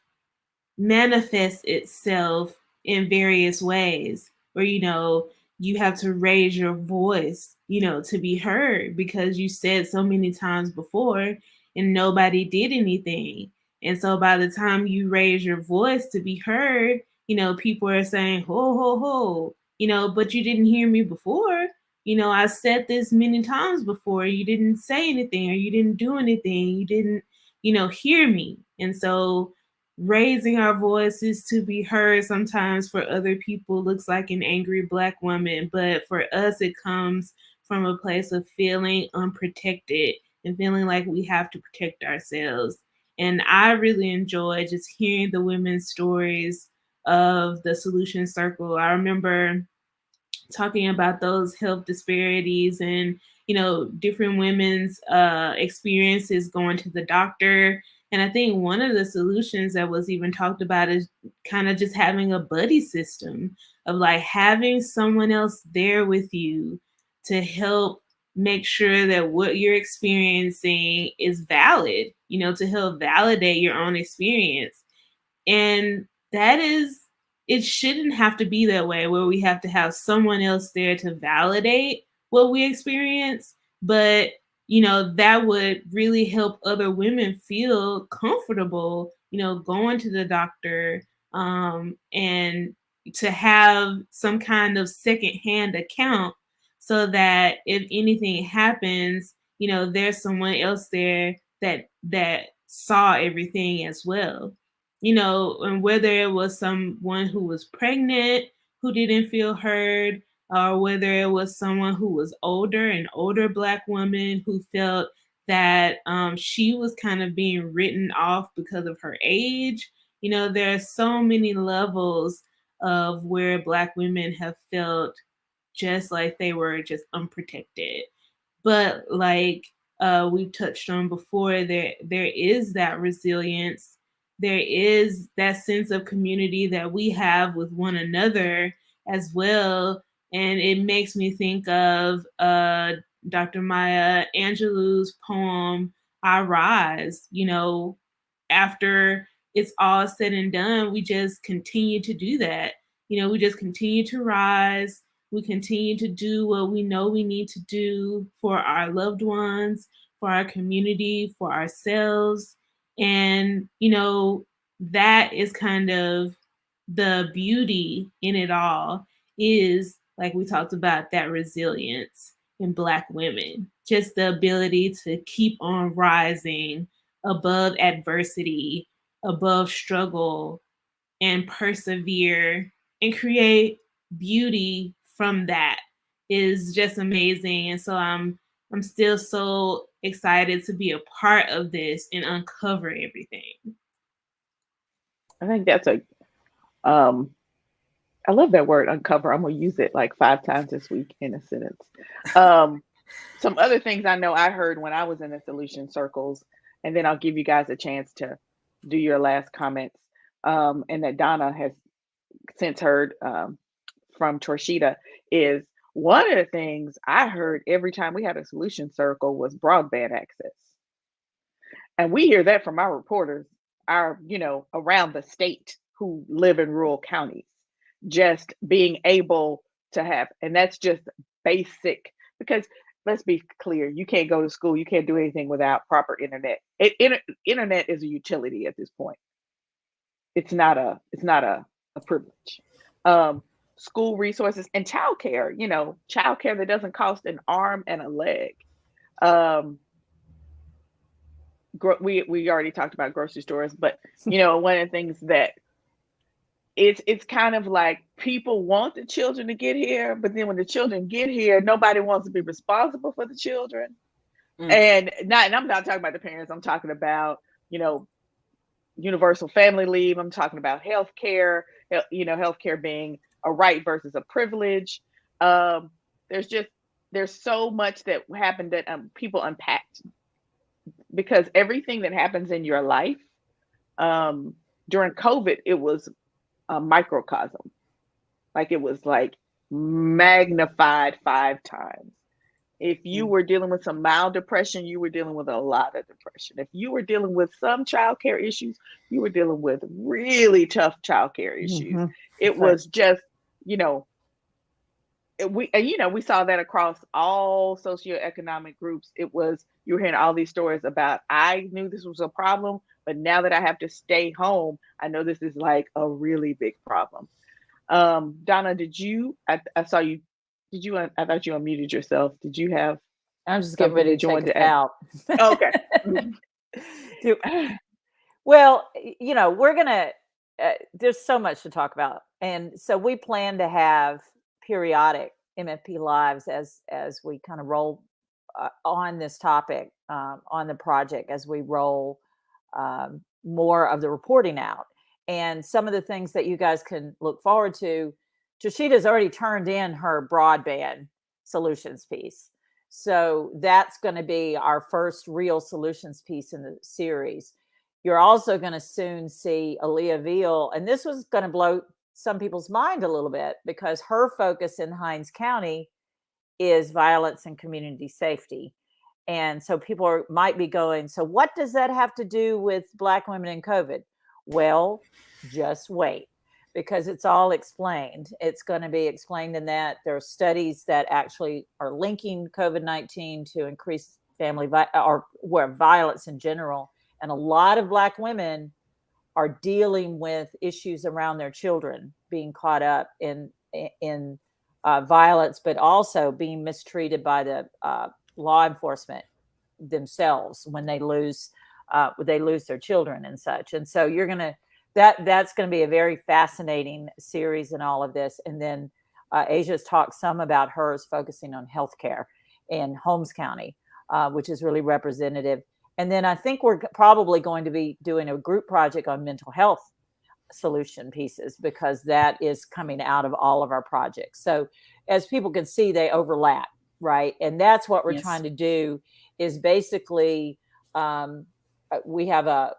manifests itself in various ways where, you have to raise your voice, to be heard, because you said so many times before and nobody did anything. And so by the time you raise your voice to be heard, people are saying, ho, ho, ho, but you didn't hear me before. I said this many times before. You didn't say anything, or you didn't do anything. You didn't, hear me. And so raising our voices to be heard sometimes for other people looks like an angry Black woman, but for us, it comes from a place of feeling unprotected and feeling like we have to protect ourselves. And I really enjoy just hearing the women's stories of the Solution Circle. I remember talking about those health disparities and, different women's experiences going to the doctor. And I think one of the solutions that was even talked about is kind of just having a buddy system of like having someone else there with you to help make sure that what you're experiencing is valid, to help validate your own experience. And it shouldn't have to be that way where we have to have someone else there to validate what we experience. But, that would really help other women feel comfortable, going to the doctor, and to have some kind of secondhand account so that if anything happens, there's someone else there that saw everything as well. And whether it was someone who was pregnant who didn't feel heard, or whether it was someone who was older, an older Black woman who felt that she was kind of being written off because of her age. There are so many levels of where Black women have felt just like they were just unprotected. But like we've touched on before, there is that resilience. There is that sense of community that we have with one another as well. And it makes me think of Dr. Maya Angelou's poem, I Rise. After it's all said and done, we just continue to do that. We just continue to rise. We continue to do what we know we need to do for our loved ones, for our community, for ourselves. And, that is kind of the beauty in it all, is like we talked about, that resilience in Black women, just the ability to keep on rising above adversity, above struggle, and persevere and create beauty from that is just amazing. And so I'm still so excited to be a part of this and uncover everything. I think that's I love that word, uncover. I'm gonna use it like 5 times this week in a sentence. Some other things I know I heard when I was in the solution circles, and then I'll give you guys a chance to do your last comments, and that Donna has since heard from Torshita, is one of the things I heard every time we had a solution circle was broadband access. And we hear that from our reporters, around the state who live in rural counties, just being able to have, and that's just basic, because let's be clear, you can't go to school, you can't do anything without proper internet. Internet is a utility at this point. It's not a privilege. School resources and childcare, childcare that doesn't cost an arm and a leg. we already talked about grocery stores, but one of the things that it's kind of like people want the children to get here, but then when the children get here, nobody wants to be responsible for the children. And I'm not talking about the parents. I'm talking about, universal family leave. I'm talking about healthcare, healthcare being a right versus a privilege. There's so much that happened that people unpacked, because everything that happens in your life during COVID, it was a microcosm. Like, it was like magnified 5 times. If you were dealing with some mild depression, you were dealing with a lot of depression. If you were dealing with some childcare issues, you were dealing with really tough childcare issues. It was just, we saw that across all socioeconomic groups. You were hearing all these stories about, I knew this was a problem, but now that I have to stay home, I know this is like a really big problem. Donna, I saw you. I thought you unmuted yourself. Did you have? I'm just getting ready to take it out. Okay. Well, we're gonna. There's so much to talk about, and so we plan to have periodic MFP lives as we kind of roll on this topic, on the project, as we roll more of the reporting out, and some of the things that you guys can look forward to. Trishita's already turned in her broadband solutions piece. So that's going to be our first real solutions piece in the series. You're also going to soon see Aaliyah Veal, and this was going to blow some people's mind a little bit, because her focus in Hinds County is violence and community safety. And so people might be going, so what does that have to do with Black women in COVID? Well, just wait, because it's all explained. It's going to be explained in that there are studies that actually are linking COVID-19 to increased family violence in general. And a lot of Black women are dealing with issues around their children being caught up in violence, but also being mistreated by the law enforcement themselves when they lose their children and such. And so that's going to be a very fascinating series in all of this. And then Asia's talked some about hers focusing on healthcare in Holmes County, which is really representative. And then I think we're probably going to be doing a group project on mental health solution pieces, because that is coming out of all of our projects. So as people can see, they overlap, right? And that's what we're trying to do, is basically we have a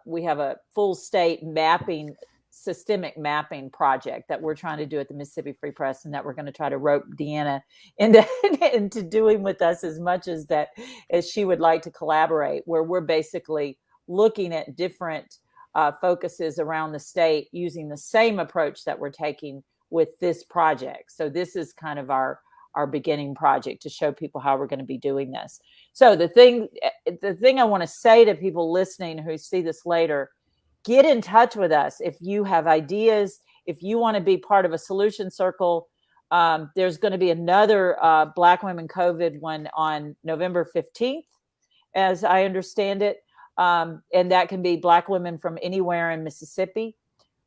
full state mapping, systemic mapping project that we're trying to do at the Mississippi Free Press, and that we're going to try to rope DeAnna into doing with us as much as she would like to collaborate, where we're basically looking at different focuses around the state using the same approach that we're taking with this project. So this is kind of our beginning project to show people how we're going to be doing this. So the thing I want to say to people listening who see this later, get in touch with us if you have ideas, if you want to be part of a solution circle. There's going to be another Black Women COVID one on November 15th, as I understand it. And that can be Black women from anywhere in Mississippi.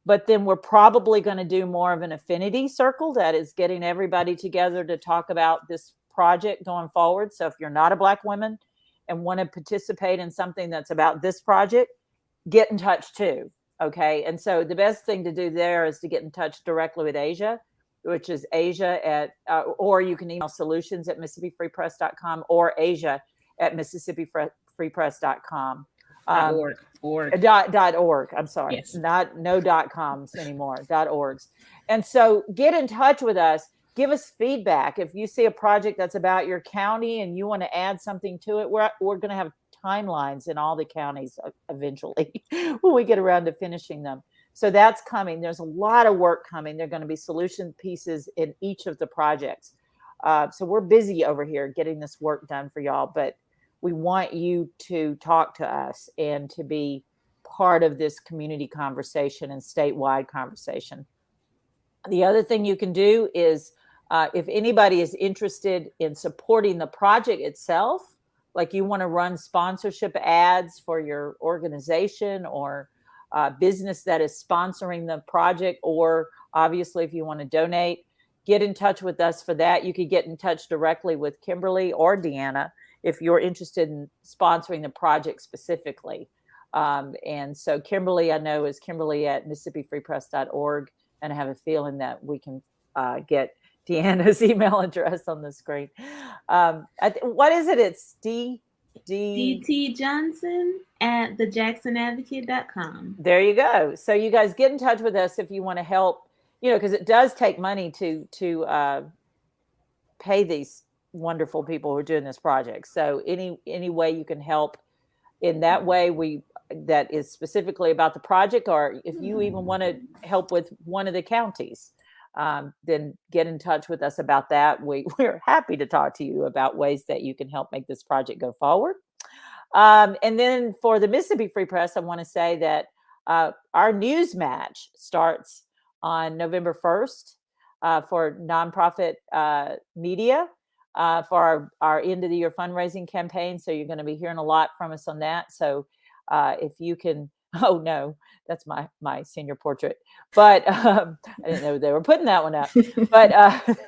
But then we're probably going to do more of an affinity circle that is getting everybody together to talk about this project going forward. So if you're not a Black woman and want to participate in something that's about this project, get in touch too. Okay. And so the best thing to do there is to get in touch directly with Asia, which is Asia or you can email solutions@MississippiFreePress.com or Asia at MississippiFreePress.com. .org. I'm sorry. Yes. No .coms anymore. .orgs. And so get in touch with us. Give us feedback. If you see a project that's about your county and you want to add something to it, we're going to have timelines in all the counties eventually when we get around to finishing them. So that's coming. There's a lot of work coming. There are going to be solution pieces in each of the projects. So we're busy over here getting this work done for y'all, but we want you to talk to us and to be part of this community conversation and statewide conversation. The other thing you can do is if anybody is interested in supporting the project itself, like you want to run sponsorship ads for your organization or business that is sponsoring the project, or obviously if you want to donate, get in touch with us for that. You could get in touch directly with Kimberly or DeAnna if you're interested in sponsoring the project specifically. And so Kimberly, I know, is Kimberly at MississippiFreePress.org, and I have a feeling that we can get DeAnna's email address on the screen. What is it? It's DT Johnson at thejacksonadvocate.com. There you go. So you guys get in touch with us if you want to help, because it does take money to pay these wonderful people who are doing this project. So any way you can help in that way, that is specifically about the project, or if you even want to help with one of the counties, then get in touch with us about that. We're happy to talk to you about ways that you can help make this project go forward. And then for the Mississippi Free Press, I want to say that our news match starts on November 1st for nonprofit media for our end of the year fundraising campaign. So you're going to be hearing a lot from us on that. So if you can, oh no, that's my senior portrait, but I didn't know they were putting that one up, but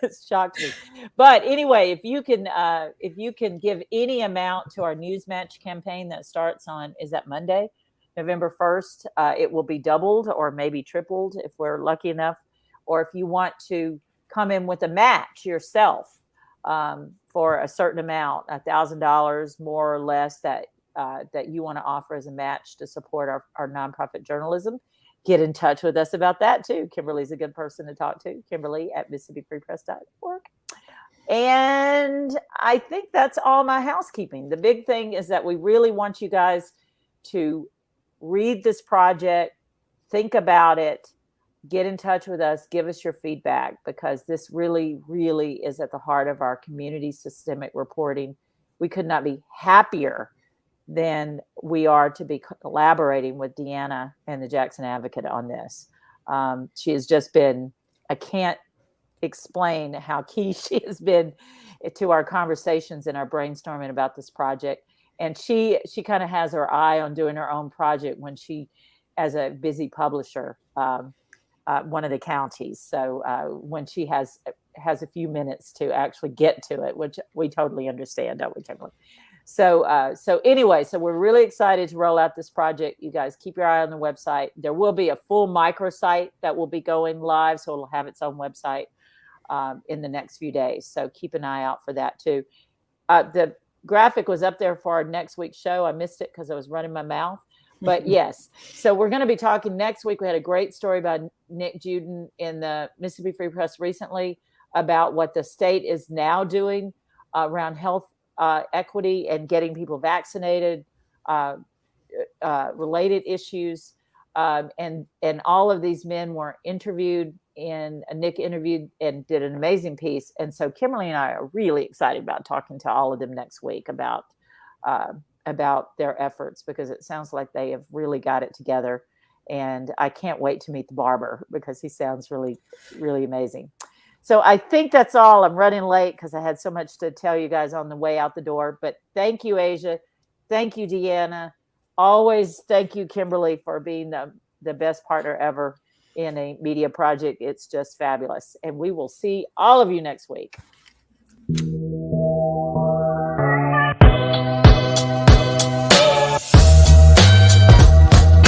it shocked me. But anyway, if you can give any amount to our news match campaign that starts on, is that Monday, November 1st, it will be doubled or maybe tripled if we're lucky enough. Or if you want to come in with a match yourself for a certain amount, $1,000 more or less that you want to offer as a match to support our nonprofit journalism, get in touch with us about that too. Kimberly's a good person to talk to. Kimberly at MississippiFreePress.org. And I think that's all my housekeeping. The big thing is that we really want you guys to read this project, think about it, get in touch with us, give us your feedback, because this really, really is at the heart of our community systemic reporting. We could not be happier than we are to be collaborating with DeAnna and the Jackson Advocate on this. She has just been, I can't explain how key she has been to our conversations and our brainstorming about this project. And she kind of has her eye on doing her own project when she, as a busy publisher, one of the counties. So when she has a few minutes to actually get to it, which we totally understand, don't we, Kimberly? So anyway, so we're really excited to roll out this project. You guys keep your eye on the website. There will be a full microsite that will be going live, so it'll have its own website in the next few days. So keep an eye out for that too. The graphic was up there for our next week's show. I missed it because I was running my mouth. But yes, so we're going to be talking next week. We had a great story by Nick Juden in the Mississippi Free Press recently about what the state is now doing around health equity and getting people vaccinated, related issues. And all of these men were interviewed, and Nick interviewed and did an amazing piece. And so Kimberly and I are really excited about talking to all of them next week about their efforts, because it sounds like they have really got it together. And I can't wait to meet the barber, because he sounds really, really amazing. So I think that's all. I'm running late because I had so much to tell you guys on the way out the door. But thank you, Azia. Thank you, DeAnna. Always thank you, Kimberly, for being the best partner ever in a media project. It's just fabulous. And we will see all of you next week.